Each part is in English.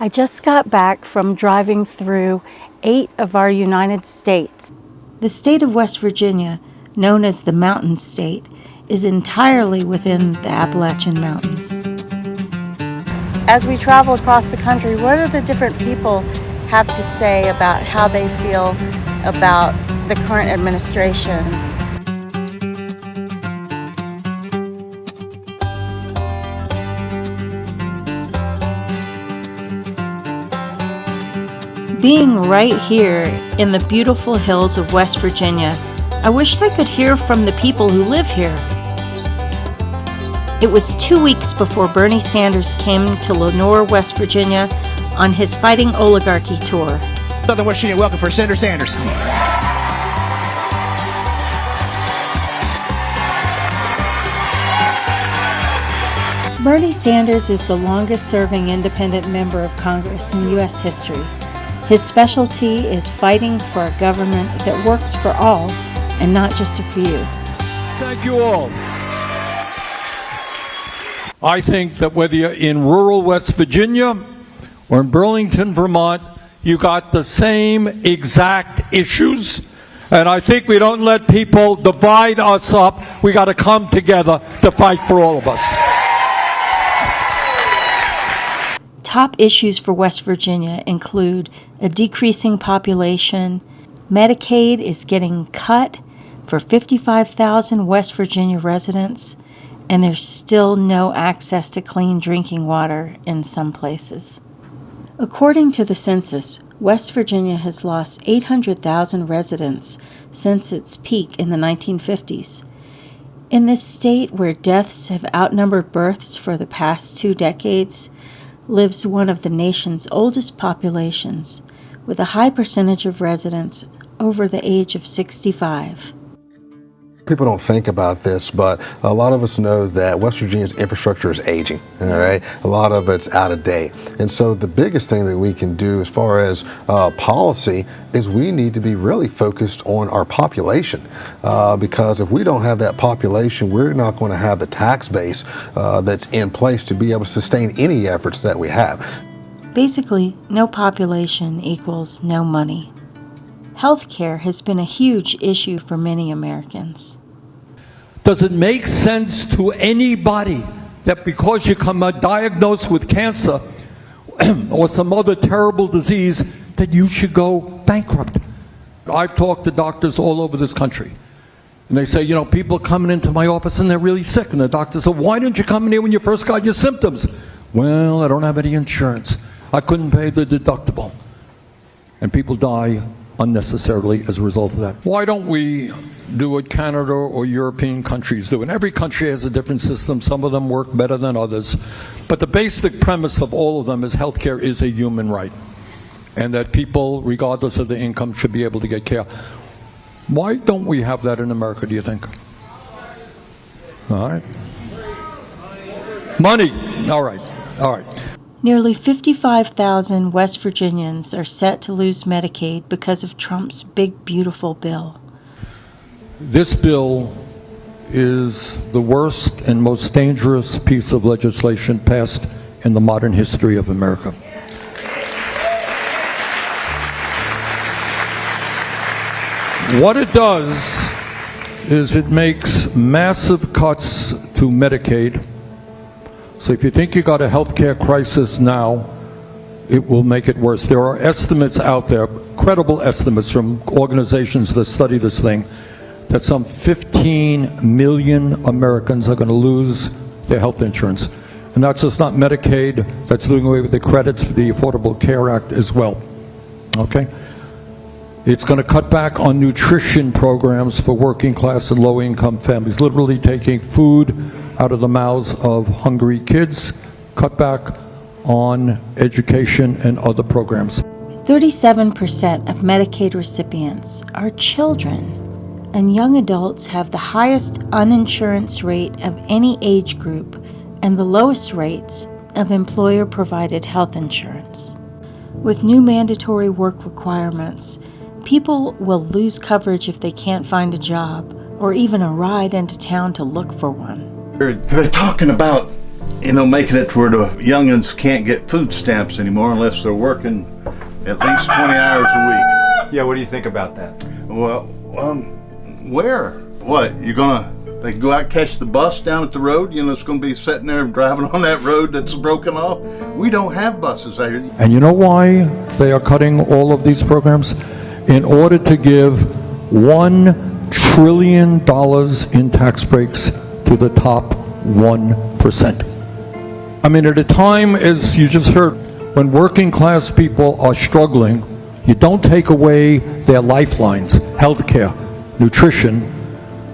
I just got back from driving through 8 of our United States. The state of West Virginia, known as the Mountain State, is entirely within the Appalachian Mountains. As we travel across the country, what do the different people have to say about how they feel about the current administration? Being right here in the beautiful hills of West Virginia, I wished I could hear from the people who live here. It was 2 weeks before Bernie Sanders came to Lenore, West Virginia on his Fighting Oligarchy tour. Southern West Virginia, welcome for Senator Sanders. Bernie Sanders is the longest-serving independent member of Congress in U.S. history. His specialty is fighting for a government that works for all and not just a few. Thank you all. I think that whether you're in rural West Virginia or in Burlington, Vermont, you got the same exact issues. And I think we don't let people divide us up. We got to come together to fight for all of us. Top issues for West Virginia include a decreasing population, Medicaid is getting cut for 55,000 West Virginia residents, and there's still no access to clean drinking water in some places. According to the census, West Virginia has lost 800,000 residents since its peak in the 1950s. In this state where deaths have outnumbered births for the past 2 decades, lives one of the nation's oldest populations, with a high percentage of residents over the age of 65. People don't think about this, but a lot of us know that West Virginia's infrastructure is aging, all right? A lot of it's out of date. And so the biggest thing that we can do as far as policy is we need to be really focused on our population, because if we don't have that population, we're not going to have the tax base that's in place to be able to sustain any efforts that we have. Basically, no population equals no money. Healthcare has been a huge issue for many Americans. Does it make sense to anybody that because you come diagnosed with cancer or some other terrible disease that you should go bankrupt? I've talked to doctors all over this country, and they say, you know, people are coming into my office and they're really sick, and the doctor said, why didn't you come in here when you first got your symptoms? Well, I don't have any insurance. I couldn't pay the deductible. And people die unnecessarily as a result of that. Why don't we do what Canada or European countries do? And every country has a different system. Some of them work better than others. But the basic premise of all of them is healthcare is a human right, and that people, regardless of their income, should be able to get care. Why don't we have that in America, do you think? All right. Money. All right. All right. Nearly 55,000 West Virginians are set to lose Medicaid because of Trump's big, beautiful bill. This bill is the worst and most dangerous piece of legislation passed in the modern history of America. What it does is it makes massive cuts to Medicaid. So if you think you got a health care crisis now, it will make it worse. There are estimates out there, credible estimates from organizations that study this thing, that some 15 million Americans are going to lose their health insurance. And that's just not Medicaid, that's doing away with the credits for the Affordable Care Act as well. Okay? It's going to cut back on nutrition programs for working class and low income families, literally taking food out of the mouths of hungry kids, cut back on education and other programs. 37% of Medicaid recipients are children, and young adults have the highest uninsurance rate of any age group and the lowest rates of employer-provided health insurance. With new mandatory work requirements, people will lose coverage if they can't find a job or even a ride into town to look for one. They're talking about making it to where the youngins can't get food stamps anymore unless they're working at least 20 hours a week. Yeah, what do you think about that? Well, where? What, they can go out and catch the bus down at the road? It's going to be sitting there and driving on that road that's broken off? We don't have buses out here. And you know why they are cutting all of these programs? In order to give $1 trillion in tax breaks to the top 1%. I mean, at a time, as you just heard, when working class people are struggling, you don't take away their lifelines, health care, nutrition,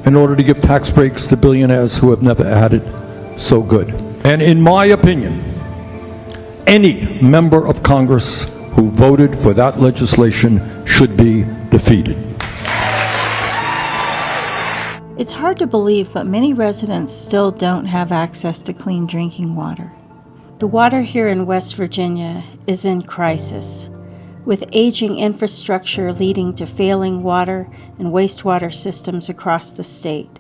in order to give tax breaks to billionaires who have never had it so good. And in my opinion, any member of Congress who voted for that legislation should be defeated. It's hard to believe, but many residents still don't have access to clean drinking water. The water here in West Virginia is in crisis, with aging infrastructure leading to failing water and wastewater systems across the state.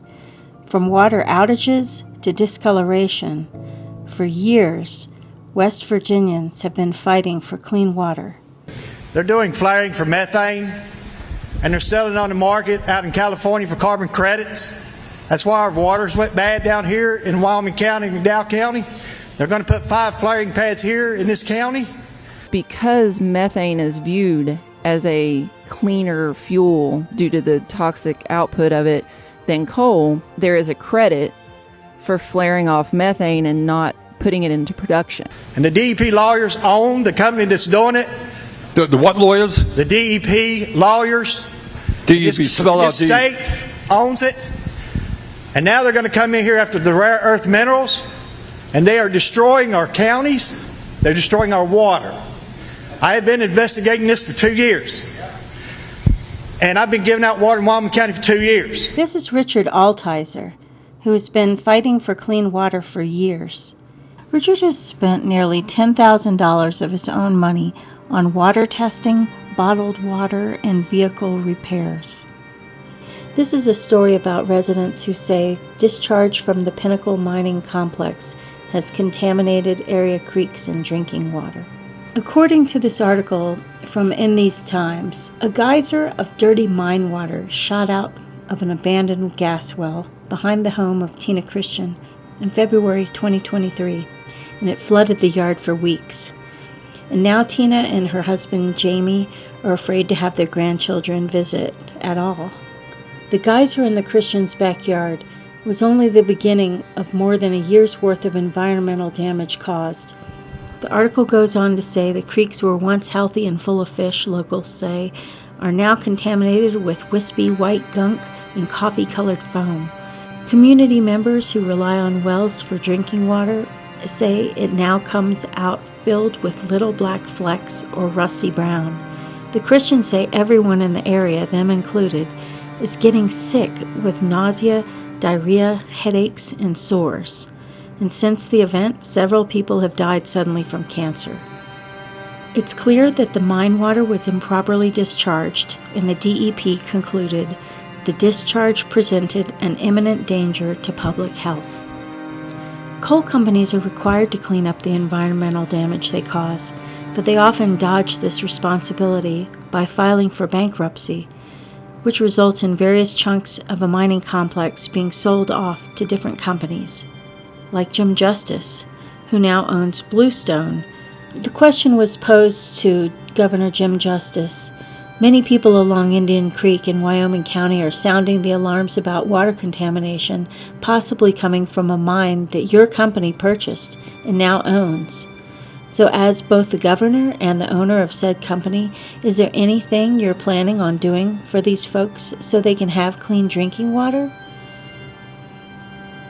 From water outages to discoloration, for years, West Virginians have been fighting for clean water. They're doing flaring for methane, and they're selling on the market out in California for carbon credits. That's why our waters went bad down here in Wyoming County and Dow County. They're going to put 5 flaring pads here in this county. Because methane is viewed as a cleaner fuel due to the toxic output of it than coal, there is a credit for flaring off methane and not putting it into production. And the DEP lawyers own the company that's doing it. The what lawyers? The DEP lawyers. DEP, spell out This state owns it. And now they're going to come in here after the rare earth minerals, and they are destroying our counties. They're destroying our water. I have been investigating this for 2 years. And I've been giving out water in Wyoming County for 2 years. This is Richard Altizer, who has been fighting for clean water for years. Richard has spent nearly $10,000 of his own money on water testing, bottled water, and vehicle repairs. This is a story about residents who say discharge from the Pinnacle mining complex has contaminated area creeks and drinking water. According to this article from In These Times, a geyser of dirty mine water shot out of an abandoned gas well behind the home of Tina Christian in February 2023, and it flooded the yard for weeks. And now Tina and her husband Jamie are afraid to have their grandchildren visit at all. The geyser in the Christians' backyard was only the beginning of more than a year's worth of environmental damage caused. The article goes on to say the creeks were once healthy and full of fish, locals say, are now contaminated with wispy white gunk and coffee-colored foam. Community members who rely on wells for drinking water say it now comes out filled with little black flecks or rusty brown. The Christians say everyone in the area, them included, is getting sick with nausea, diarrhea, headaches, and sores. And since the event, several people have died suddenly from cancer. It's clear that the mine water was improperly discharged, and the DEP concluded the discharge presented an imminent danger to public health. Coal companies are required to clean up the environmental damage they cause, but they often dodge this responsibility by filing for bankruptcy, which results in various chunks of a mining complex being sold off to different companies, like Jim Justice, who now owns Bluestone. The question was posed to Governor Jim Justice. Many people along Indian Creek in Wyoming County are sounding the alarms about water contamination, possibly coming from a mine that your company purchased and now owns. So as both the governor and the owner of said company, is there anything you're planning on doing for these folks so they can have clean drinking water?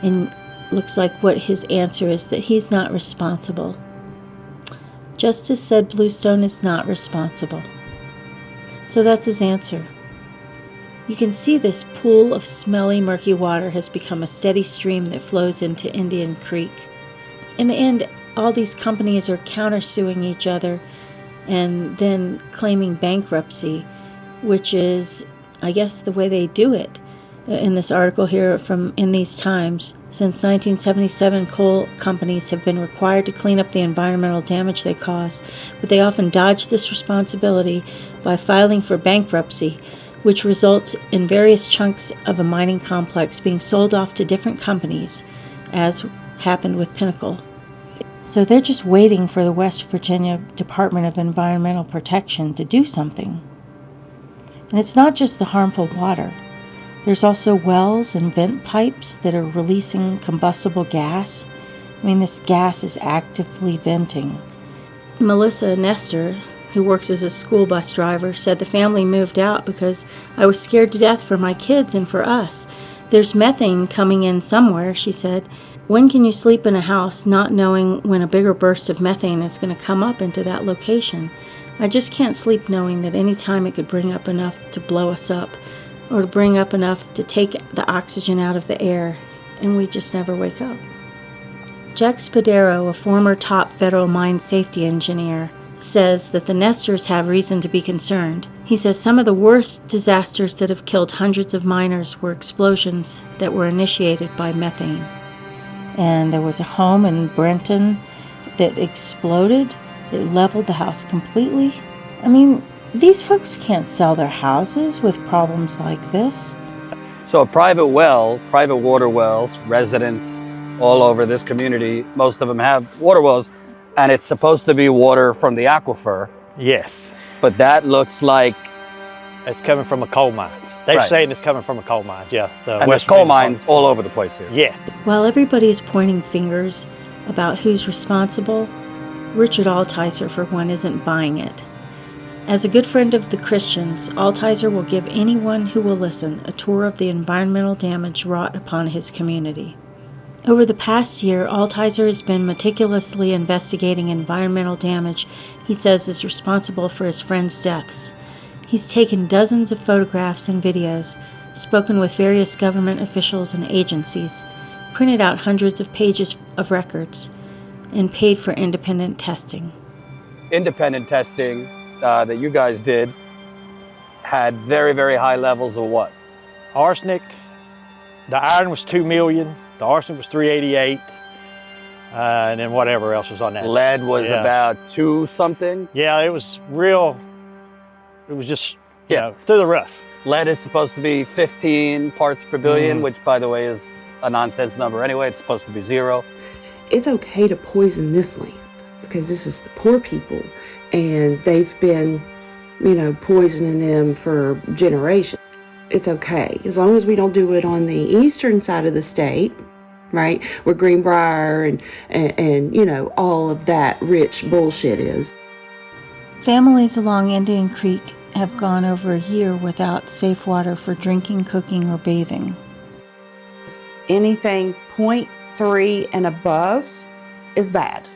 And looks like what his answer is that he's not responsible. Justice said Bluestone is not responsible. So that's his answer. You can see this pool of smelly, murky water has become a steady stream that flows into Indian Creek. In the end, all these companies are countersuing each other and then claiming bankruptcy, which is, I guess, the way they do it. In this article here from In These Times, Since 1977, coal companies have been required to clean up the environmental damage they cause, but they often dodge this responsibility by filing for bankruptcy, which results in various chunks of a mining complex being sold off to different companies, as happened with Pinnacle. So they're just waiting for the West Virginia Department of Environmental Protection to do something. And it's not just the harmful water. There's also wells and vent pipes that are releasing combustible gas. I mean, this gas is actively venting. Melissa Nestor, who works as a school bus driver, said the family moved out because I was scared to death for my kids and for us. There's methane coming in somewhere, she said. When can you sleep in a house not knowing when a bigger burst of methane is going to come up into that location? I just can't sleep knowing that any time it could bring up enough to blow us up, or to bring up enough to take the oxygen out of the air, and we just never wake up. Jack Spadero, a former top federal mine safety engineer, says that the Nestors have reason to be concerned. He says some of the worst disasters that have killed hundreds of miners were explosions that were initiated by methane. And there was a home in Brenton that exploded. It leveled the house completely. I mean, these folks can't sell their houses with problems like this. So a private well, private water wells, residents all over this community, most of them have water wells, and it's supposed to be water from the aquifer. Yes. But that looks like... It's coming from a coal mines. They're Right. saying it's coming from a coal mines, yeah. And there's coal mines all over the place here. Yeah. While everybody is pointing fingers about who's responsible, Richard Altizer, for one, isn't buying it. As a good friend of the Christians, Altizer will give anyone who will listen a tour of the environmental damage wrought upon his community. Over the past year, Altizer has been meticulously investigating environmental damage he says is responsible for his friends' deaths. He's taken dozens of photographs and videos, spoken with various government officials and agencies, printed out hundreds of pages of records, and paid for independent testing. Independent testing that you guys did had very, very high levels of what? Arsenic, the iron was 2 million, the arsenic was 388, and then whatever else was on that. Lead was about 2 something. Yeah, it was real, it was just, you Yeah. know, through the roof. Lead is supposed to be 15 parts per billion, which, by the way, is a nonsense number anyway. It's supposed to be 0. It's okay to poison this land because this is the poor people and they've been, poisoning them for generations. It's okay as long as we don't do it on the eastern side of the state, right, where Greenbrier and all of that rich bullshit is. Families along Indian Creek have gone over a year without safe water for drinking, cooking, or bathing. Anything 0.3 and above is bad,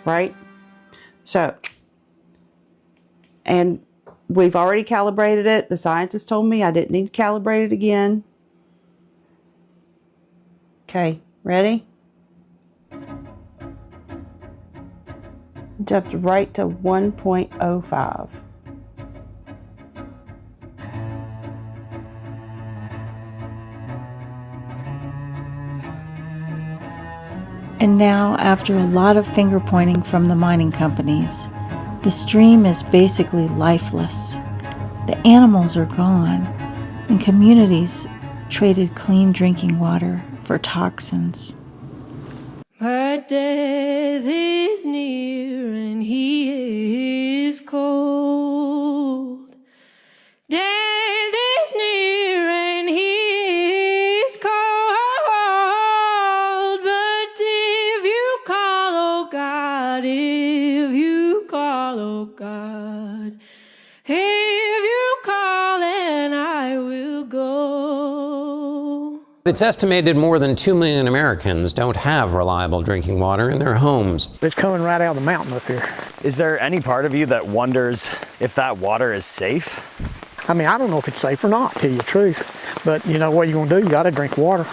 right? So, and we've already calibrated it. The scientist told me I didn't need to calibrate it again. Okay, ready? Jumped right to 1.05. And now, after a lot of finger pointing from the mining companies, the stream is basically lifeless. The animals are gone, and communities traded clean drinking water for toxins. But death is near and he is cold. Death is near and he is cold. But if you call, oh God, if you call, oh God, if you call, then I will go. It's estimated more than 2 million Americans don't have reliable drinking water in their homes. It's coming right out of the mountain up here. Is there any part of you that wonders if that water is safe? I mean, I don't know if it's safe or not, to tell you the truth. But what are you going to do? You got to drink water.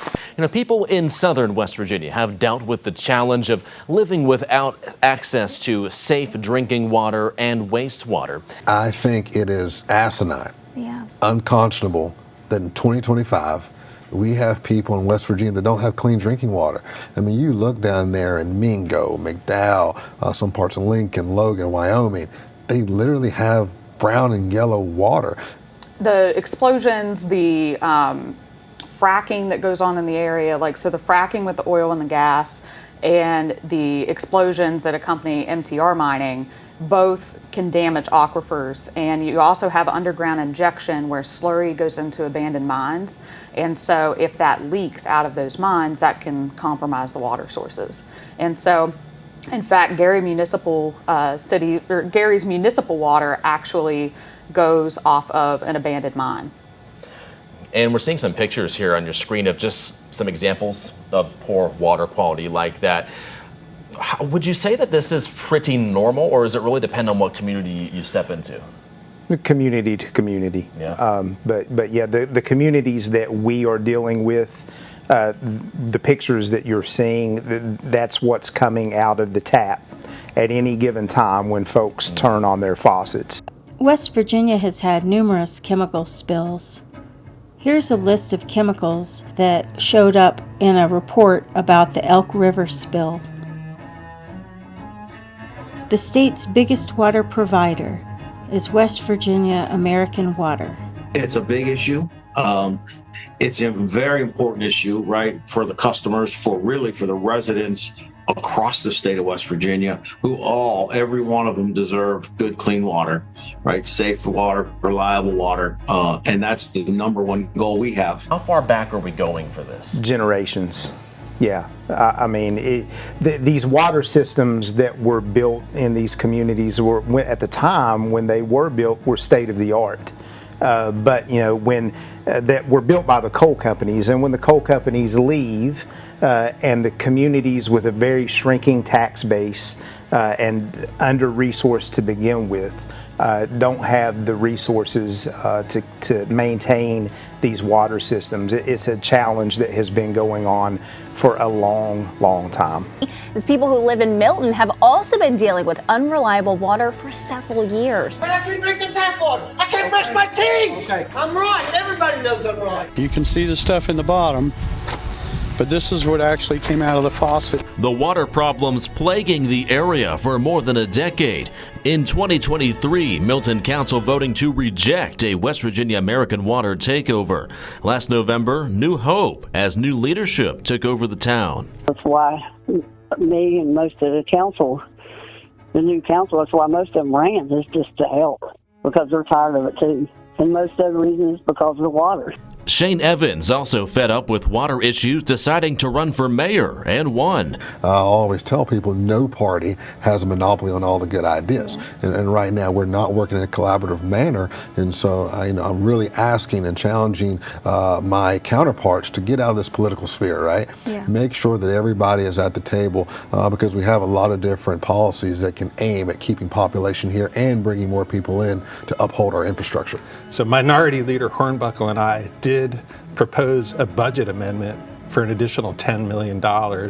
People in southern West Virginia have dealt with the challenge of living without access to safe drinking water and wastewater. I think it is asinine, unconscionable that in 2025, We have people in West Virginia that don't have clean drinking water. I mean, you look down there in Mingo, McDowell, some parts of Lincoln, Logan, Wyoming, they literally have brown and yellow water. The explosions, the fracking that goes on in the area, so the fracking with the oil and the gas and the explosions that accompany MTR mining, both can damage aquifers. And you also have underground injection where slurry goes into abandoned mines. And so if that leaks out of those mines, that can compromise the water sources. And so, in fact, Gary's municipal water actually goes off of an abandoned mine. And we're seeing some pictures here on your screen of just some examples of poor water quality like that. Would you say that this is pretty normal, or does it really depend on what community you step into? Community to community. Yeah. But yeah, the communities that we are dealing with, the pictures that you're seeing, that's what's coming out of the tap at any given time when folks turn on their faucets. West Virginia has had numerous chemical spills. Here's a list of chemicals that showed up in a report about the Elk River spill. The state's biggest water provider is West Virginia American Water. It's a big issue. It's a very important issue, right, for the customers, for the residents across the state of West Virginia, who every one of them deserve good, clean water, right? Safe water, reliable water. And that's the number one goal we have. How far back are we going for this? Generations. Yeah, I mean, these water systems that were built in these communities were, at the time when they were built, were state of the art. But when that were built by the coal companies, and when the coal companies leave, and the communities with a very shrinking tax base and under-resourced to begin with don't have the resources to maintain these water systems. It's a challenge that has been going on for a long, long time. As people who live in Milton have also been dealing with unreliable water for several years. But I can drink the tap water. I can't brush my teeth. Okay. I'm right. Everybody knows I'm right. You can see the stuff in the bottom, but this is what actually came out of the faucet. The water problems plaguing the area for more than a decade. In 2023, Milton Council voting to reject a West Virginia American Water takeover. Last November, new hope as new leadership took over the town. That's why me and most of the council, the new council, that's why most of them ran, is just to help, because they're tired of it too. And most of the reason is because of the water. Shane Evans, also fed up with water issues, deciding to run for mayor and won. I always tell people no party has a monopoly on all the good ideas. And right now we're not working in a collaborative manner. And so I'm really asking and challenging my counterparts to get out of this political sphere, right? Yeah. Make sure that everybody is at the table because we have a lot of different policies that can aim at keeping population here and bringing more people in to uphold our infrastructure. So Minority Leader Hornbuckle and I did propose a budget amendment for an additional $10 million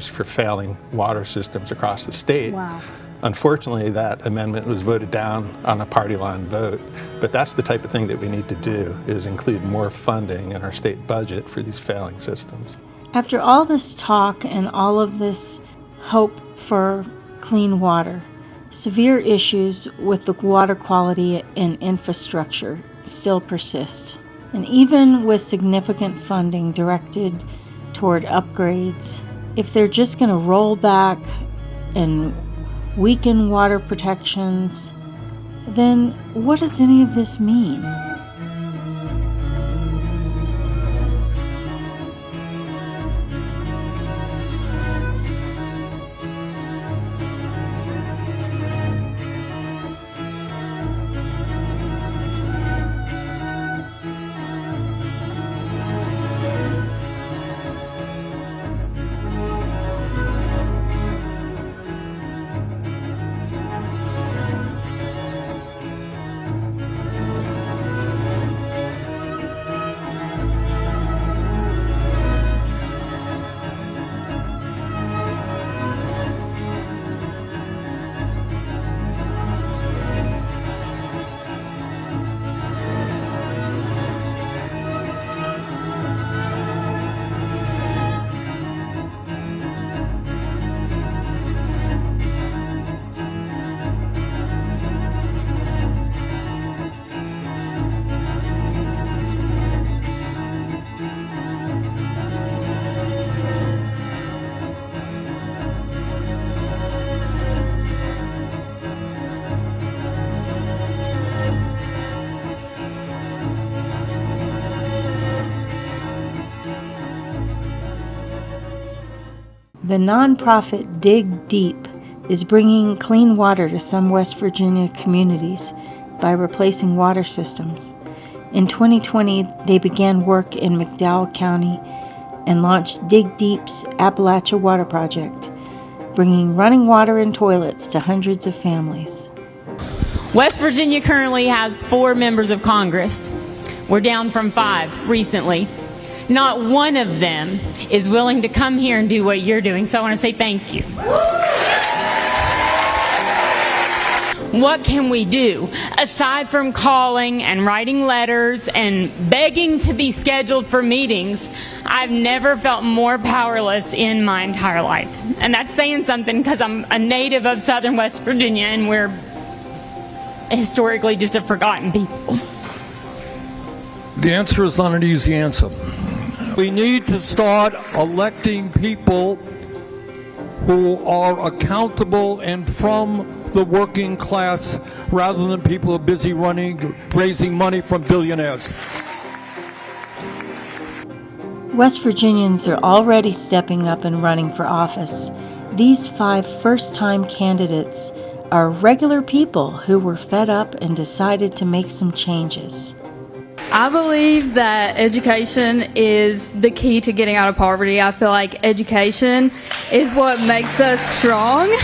for failing water systems across the state. Wow. Unfortunately, that amendment was voted down on a party line vote, but that's the type of thing that we need to do, is include more funding in our state budget for these failing systems. After all this talk and all of this hope for clean water, severe issues with the water quality and infrastructure still persist. And even with significant funding directed toward upgrades, if they're just going to roll back and weaken water protections, then what does any of this mean? The nonprofit Dig Deep is bringing clean water to some West Virginia communities by replacing water systems. In 2020, they began work in McDowell County and launched Dig Deep's Appalachia Water Project, bringing running water and toilets to hundreds of families. West Virginia currently has 4 members of Congress. We're down from 5 recently. Not one of them is willing to come here and do what you're doing, so I want to say thank you. What can we do? Aside from calling and writing letters and begging to be scheduled for meetings, I've never felt more powerless in my entire life. And that's saying something because I'm a native of southern West Virginia and we're historically just a forgotten people. The answer is not an easy answer. We need to start electing people who are accountable and from the working class rather than people who are busy raising money from billionaires. West Virginians are already stepping up and running for office. These 5 first-time candidates are regular people who were fed up and decided to make some changes. I believe that education is the key to getting out of poverty. I feel like education is what makes us strong.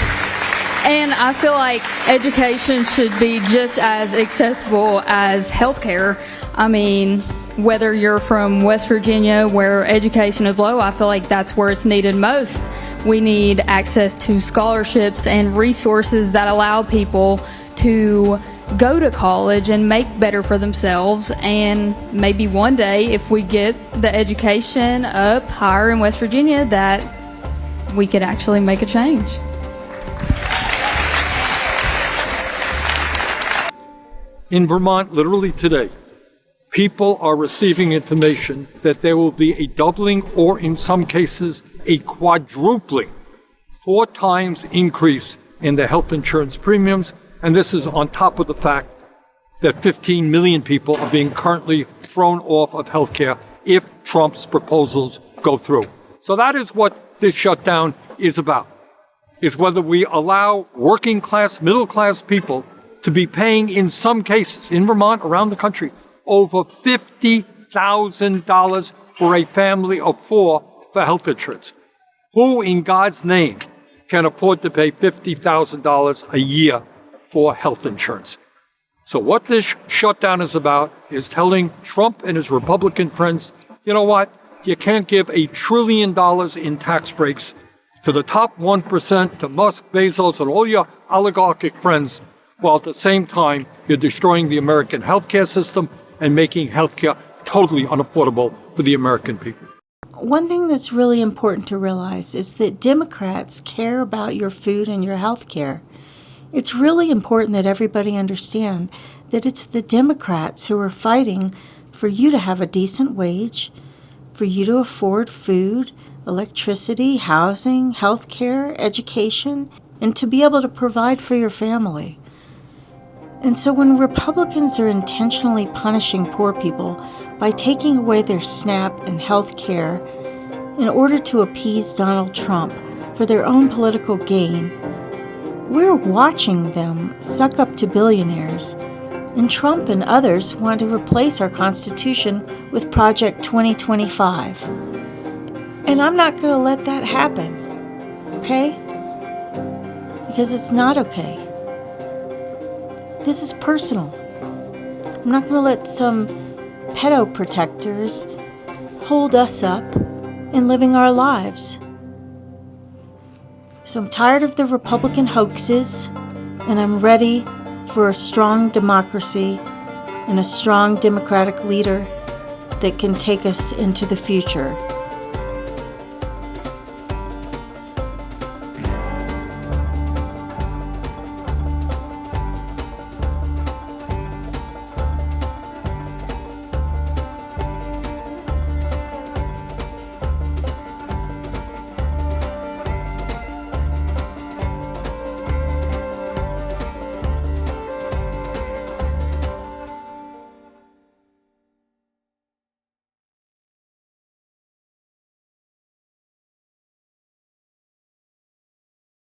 And I feel like education should be just as accessible as healthcare. I mean, whether you're from West Virginia where education is low, I feel like that's where it's needed most. We need access to scholarships and resources that allow people to go to college and make better for themselves. And maybe one day, if we get the education up higher in West Virginia, that we could actually make a change. In Vermont, literally today, people are receiving information that there will be a doubling or in some cases a quadrupling, 4 times increase in the health insurance premiums. And this is on top of the fact that 15 million people are being currently thrown off of health care if Trump's proposals go through. So that is what this shutdown is about, is whether we allow working class, middle class people to be paying, in some cases, in Vermont, around the country, over $50,000 for a family of 4 for health insurance. Who, in God's name, can afford to pay $50,000 a year for health insurance? So what this shutdown is about is telling Trump and his Republican friends, you know what, you can't give $1 trillion in tax breaks to the top 1%, to Musk, Bezos, and all your oligarchic friends, while at the same time you're destroying the American healthcare system and making healthcare totally unaffordable for the American people. One thing that's really important to realize is that Democrats care about your food and your health care. It's really important that everybody understand that it's the Democrats who are fighting for you to have a decent wage, for you to afford food, electricity, housing, health care, education, and to be able to provide for your family. And so when Republicans are intentionally punishing poor people by taking away their SNAP and health care in order to appease Donald Trump for their own political gain, we're watching them suck up to billionaires. And Trump and others want to replace our Constitution with Project 2025. And I'm not going to let that happen, okay? Because it's not okay. This is personal. I'm not going to let some pedo protectors hold us up in living our lives. So I'm tired of the Republican hoaxes, and I'm ready for a strong democracy and a strong Democratic leader that can take us into the future.